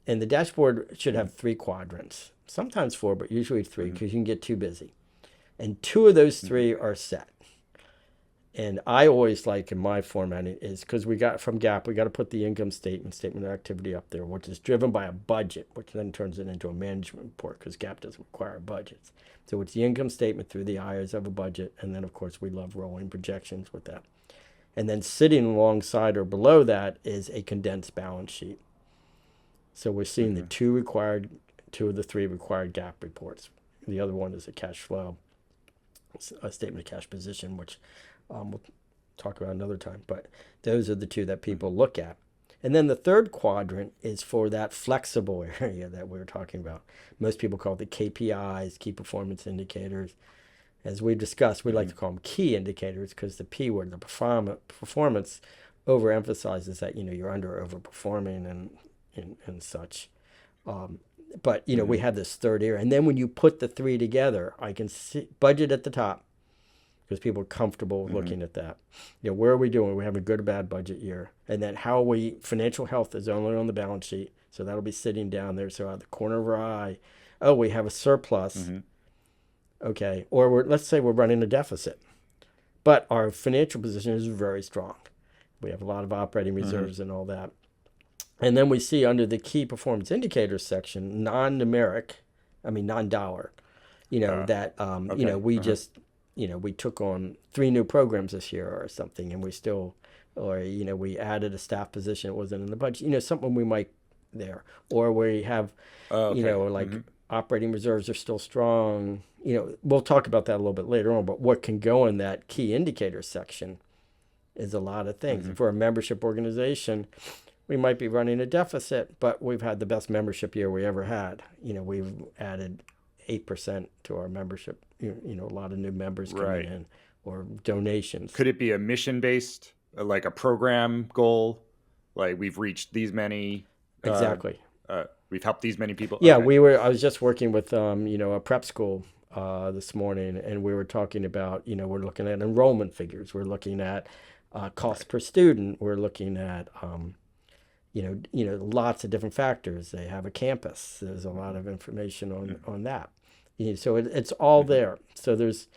And the dashboard should have 3 quadrants, sometimes 4, but usually 3 because you can get too busy. And 2 of those 3 are set. And I always like in my formatting is because we got from GAAP, we got to put the income statement of activity up there, which is driven by a budget, which then turns it into a management report because GAAP doesn't require budgets. So it's the income statement through the eyes of a budget. And then, of course, we love rolling projections with that. And then sitting alongside or below that is a condensed balance sheet. So we're seeing the 2 of the 3 required GAAP reports. The other one is a cash flow, a statement of cash position, which we'll talk about another time. But those are the 2 that people look at. And then the 3rd quadrant is for that flexible area that we were talking about. Most people call it the KPIs, key performance indicators. As we've discussed, we like to call them key indicators because the P word, the performance, overemphasizes that you're under or overperforming and such. But we have this 3rd area, and then when you put the 3 together, I can see budget at the top because people are comfortable looking at that. Where are we doing? Are we having a good or bad budget year? And then how financial health is only on the balance sheet, so that'll be sitting down there. So out of the corner of our eye, we have a surplus. Okay, or let's say we're running a deficit, but our financial position is very strong. We have a lot of operating reserves and all that. And then we see under the key performance indicators section, non-dollar, we just, we took on 3 new programs this year or something, and we added a staff position that wasn't in the budget, something we might there. Or we have, operating reserves are still strong. We'll talk about that a little bit later on, but what can go in that key indicators section is a lot of things. For a membership organization, we might be running a deficit, but we've had the best membership year we ever had. We've added 8% to our membership, a lot of new members coming in, or donations. Could it be a mission-based, like a program goal? Like we've reached these many. Exactly. We've helped these many people. Yeah, I was just working with, a prep school this morning, and we were talking about, we're looking at enrollment figures. We're looking at cost per student. We're looking at, lots of different factors. They have a campus. There's a lot of information on that. So it's all there. So there's,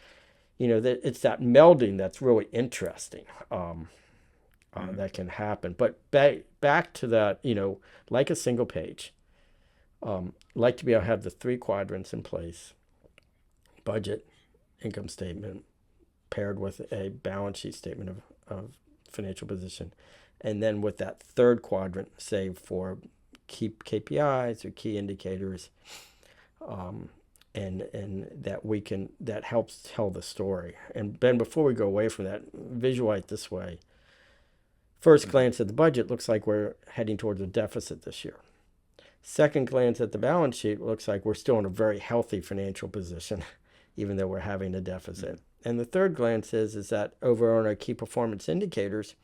it's that melding that's really interesting that can happen. But back to that, like a single page, like to be able to have the 3 quadrants in place: budget, income statement, paired with a balance sheet statement of financial position. And then with that 3rd quadrant, say for key KPIs or key indicators, and that helps tell the story. And Ben, before we go away from that, visualize it this way. First glance at the budget looks like we're heading towards a deficit this year. Second glance at the balance sheet looks like we're still in a very healthy financial position, even though we're having a deficit. And the 3rd glance is that over on our key performance indicators,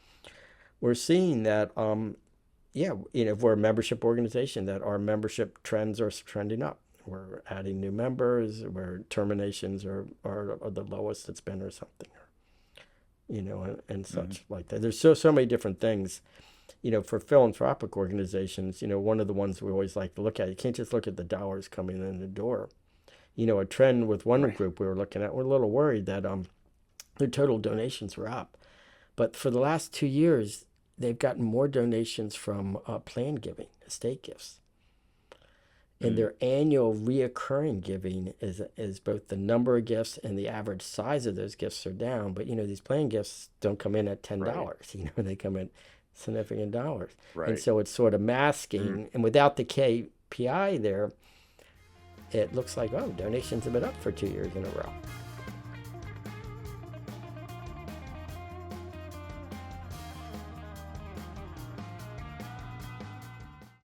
we're seeing that, if we're a membership organization, that our membership trends are trending up. We're adding new members, where terminations are the lowest it's been or something, and such like that. There's so many different things, for philanthropic organizations. One of the ones we always like to look at, you can't just look at the dollars coming in the door. A trend with one group we were looking at, we're a little worried that their total donations were up. But for the last 2 years, they've gotten more donations from planned giving, estate gifts. And their annual reoccurring giving is both the number of gifts and the average size of those gifts are down. But, these planned gifts don't come in at $10. They come in significant dollars. Right. And so it's sort of masking. And without the KPI there, it looks like, donations have been up for 2 years in a row.